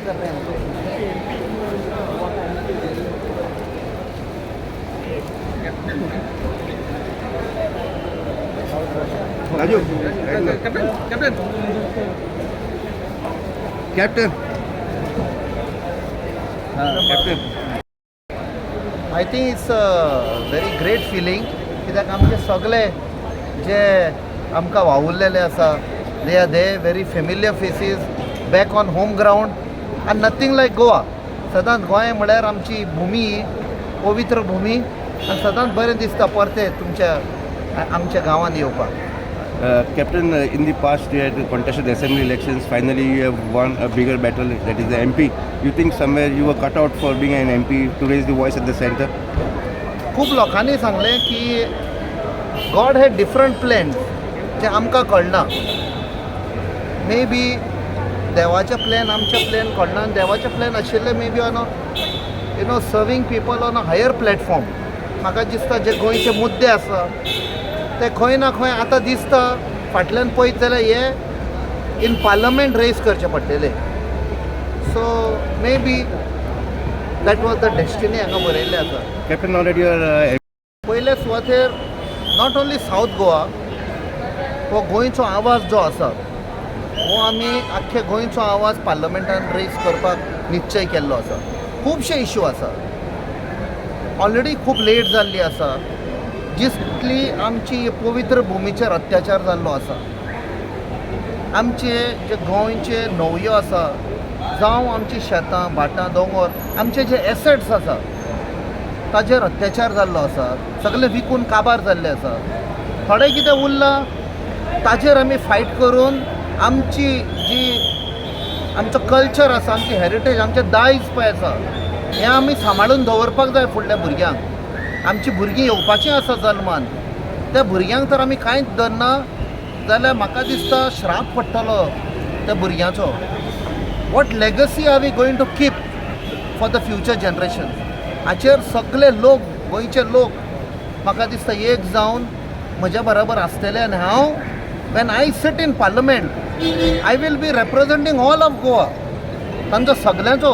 कर रहे हैं Raju captain captain captain I think it's a very great feeling कित्याक आमचे सगळे जे आमकां वावुरलेले आसा they are they very familiar faces back on home ground आनी नथींग लायक गोवा. सदांच गोंय म्हळ्यार आमची भुमी, पवित्र भुमी, आनी सदांच बरें दिसता परते तुमच्या आमच्या गांवांत येवपाक. Captain, in the past you had contested the assembly elections. Finally, you have won a bigger battle, that is the MP. You think somewhere you were cut out for being an MP to raise the voice at the center? खूब लोकांनी सांगलें की God had different plans जे आमकां कळना. May be देवाचे plan आमचे plan कळना, आनी देवाचे प्लॅन आशिल्ले may be on serving people on a higher platform. म्हाका दिसता जे गोंयचे मुद्दे आसा ते खंय ना खंय आतां दिसता फाटल्यान पळयत जाल्यार हे इन पार्लमेंट रेज करचे पडटले. So may be that was the destiny हांगा बरयल्लें आसा. Captain, now that you are पयले सुवातेर नॉट ओन्ली सावथ गोवा, हो गोंयचो आवाज जो आसा हो आमी आख्खे गोंयचो आवाज पार्लमेंटान रेज करपाक निश्चय केल्लो आसा. खुबशे इश्यू आसा, ऑलरेडी खूब लेट जाल्ली आसा. जितली आमची पवित्र भुमीचेर अत्याचार जाल्लो आसा, आमचे जे गोंयचे न्हंयो आसा, जावं आमची शेतां भाटां दोंगर, आमचे जे एसेट्स आसा ताजेर अत्याचार जाल्लो आसा. सगळे विकून काबार जाल्ले आसा. थोडें कितें उरलां ताजेर आमी फायट करून आमची जी आमचो कल्चर आसा, आमची हेरिटेज, आमचे दायज पळय आसा हें आमी सांबाळून दवरपाक जाय फुडल्या भुरग्यांक. आमची भुरगीं येवपाचीं आसा जल्मान, त्या भुरग्यांक तर आमी कांयच धरना जाल्यार म्हाका दिसता श्राप पडटलो त्या भुरग्यांचो. What legacy are we going to keep for the future generation. हाचेर सगळे लोक, गोंयचे लोक म्हाका दिसता एक जावन म्हज्या बरोबर आसतले. आनी हांव when I sit in parliament I will be representing all of Goa, तांचो सगळ्यांचो.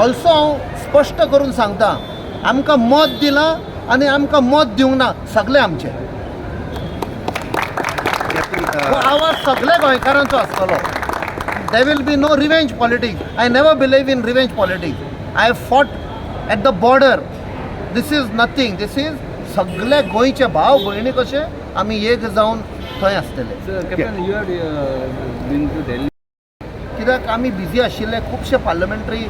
ऑल्सो हांव स्पश्ट करून सांगता, आमकां मत दिलां आनी आमकां मत दिवंक ना, सगळे आमचे. हो आवाज सगळे गोंयकारांचो आसतलो. There will be no revenge politics. I never believe in revenge politics. I fought at the border. This is nothing. This is सगळे गोंयचे भाव भयणी कशे आमी एक जावन थंय आसतले. Captain you have been to Delhi. कित्याक आमी बिजी आशिल्ले, खुबशे पार्लमेंटरी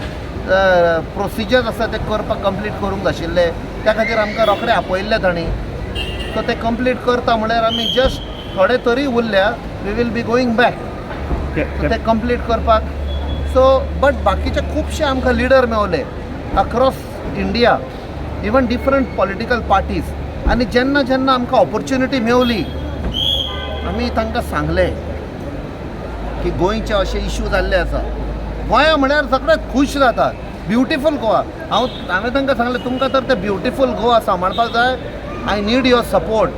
प्रोसिजर्स आसा ते करपाक कंप्लीट करूंक आशिल्ले. त्या खातीर आमकां रोखडे आपयल्ले तांणी. सो ते कंप्लीट करता म्हळ्यार आमी जस्ट थोडे तरी उरल्या. We will be going back ते कंप्लीट करपाक. सो बट बाकीचे खुबशे आमकां लिडर मेवले across India, even different political parties. आनी जेन्ना जेन्ना आमकां ऑपॉर्च्युनिटी मेवली आमी तांकां सांगलें की गोंयचे अशे इश्यू जाल्ले आसा. गोंया म्हळ्यार सगळे खूश जातात. ब्युटिफूल गोवा. हांवें तांकां सांगलें तुमकां तर ते ब्युटिफूल गोवा सांबाळपाक जाय. I need your support.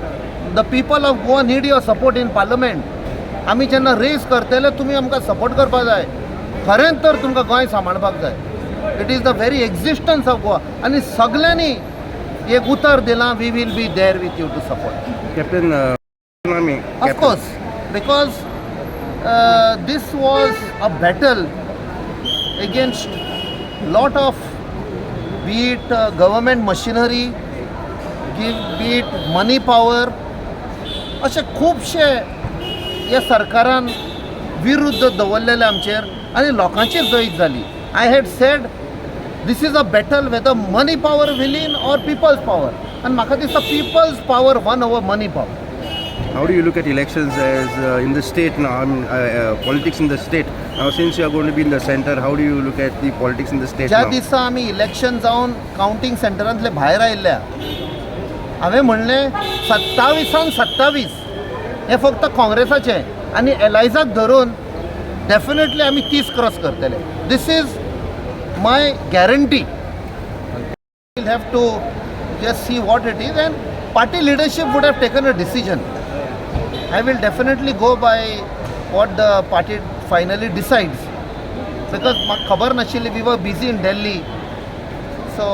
The people of Goa need your support in parliament. आमी जेन्ना रेज करतले तुमी आमकां सपोर्ट करपाक जाय. खरेंच तर तुमकां गोंय सांबाळपाक जाय. It is the very existence of Goa. आनी सगळ्यांनी एक उतर दिलां, we will be there with you to support. Captain, Of course, because this was a battle against lot of, be it government machinery, be it money power, अशे खुबशे ह्या सरकारान विरुद्ध दवरलेले आमचेर आनी लोकांची जैत जाली. I had said this is a battle whether money power will win or people's power. आनी म्हाका दिसता people's power won over money power. how do you look at elections as in the state now? I mean, politics in the state now. Since you are going to be in the center, how do you look at the politics in the state ज्या now? दिसा आमी election जावन कावंटींग सेंटरांतले भायर आयिल्ल्या हांवें म्हणलें 27 हे फक्त काँग्रेसाचे आनी एलायजाक धरून डेफिनेटली आमी 30 क्रॉस करतले. This is my guarantee. We'll have to just see what it is and party leadership would have taken a decision. I will definitely go by what the party finally decides. Because म्हाका खबर नाशिल्ली we were busy in Delhi so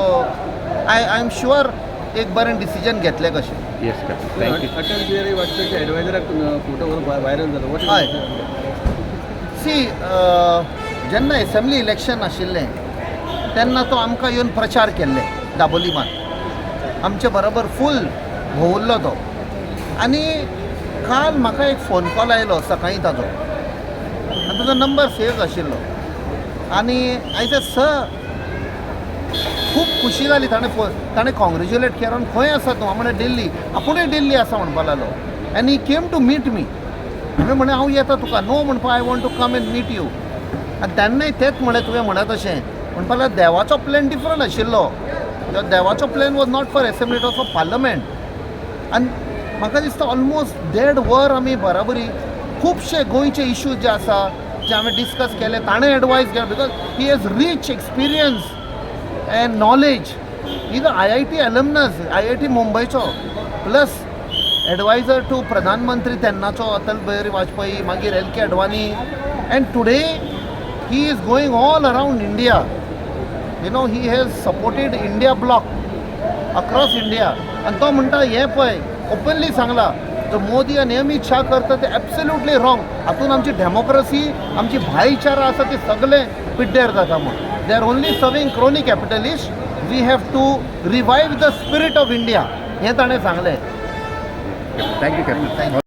I am sure एक बरें decision घेतलें कशें Yes, Captain. Thank you. Atal Bihari वाजपेयीच्या ॲडवायझराक photo viral जालो हय. सी जेन्ना एसेंब्ली इलेक्शन आशिल्लें तेन्ना तो आमकां येवन प्रचार केल्ले दाबोलीमान आमचे बरोबर फूल भोंवल्लो तो आनी काल म्हाका एक फोन कॉल आयलो सकाळीं ताजो आनी ताजो नंबर सेव आशिल्लो आनी आय से सर खूब खुशी जाली ताणें कॉंग्रेच्युलेट केलो खंय आसा तूं हांव म्हणलें दिल्ली आपुणूय दिल्ली आसा म्हणपा लागलो आनी केम टू मीट मी हांवें म्हणलें हांव येता तुका नो म्हणपा I want to come and meet you आनी तेन्नाय तेंच म्हणलें तुवें म्हणत तशें म्हणपा लागलो देवाचो प्लॅन डिफरंट आशिल्लो देवाचो plan was not for assembly it was for parliament आनी म्हाका दिसता ऑलमोस्ट 1.5 वर आमी बराबरी खुबशे गोंयचे इश्यूज जे आसा जे हांवें डिस्कस केले ताणें एडवायस केलो because he has rich experience and knowledge is IIT alumnus IIT मुंबयचो प्लस एडवायझर टू प्रधानमंत्री तेन्नाचो अटल बिहारी वाजपेयी मागीर LK Advani and today he is going all around India you know he has supported India bloc across India आनी तो म्हणटा हें पळय openly सांगला जो मोदी आनी अमित शाह करता ते एब्सोल्युटली रॉंग हातून आमची डेमोक्रेसी आमची भाईचारा आसा ते सगळे पिड्ड्यार जाता म्हूण they are only serving crony capitalists we have to revive the spirit of India हें ताणें सांगलें Thank you, Captain.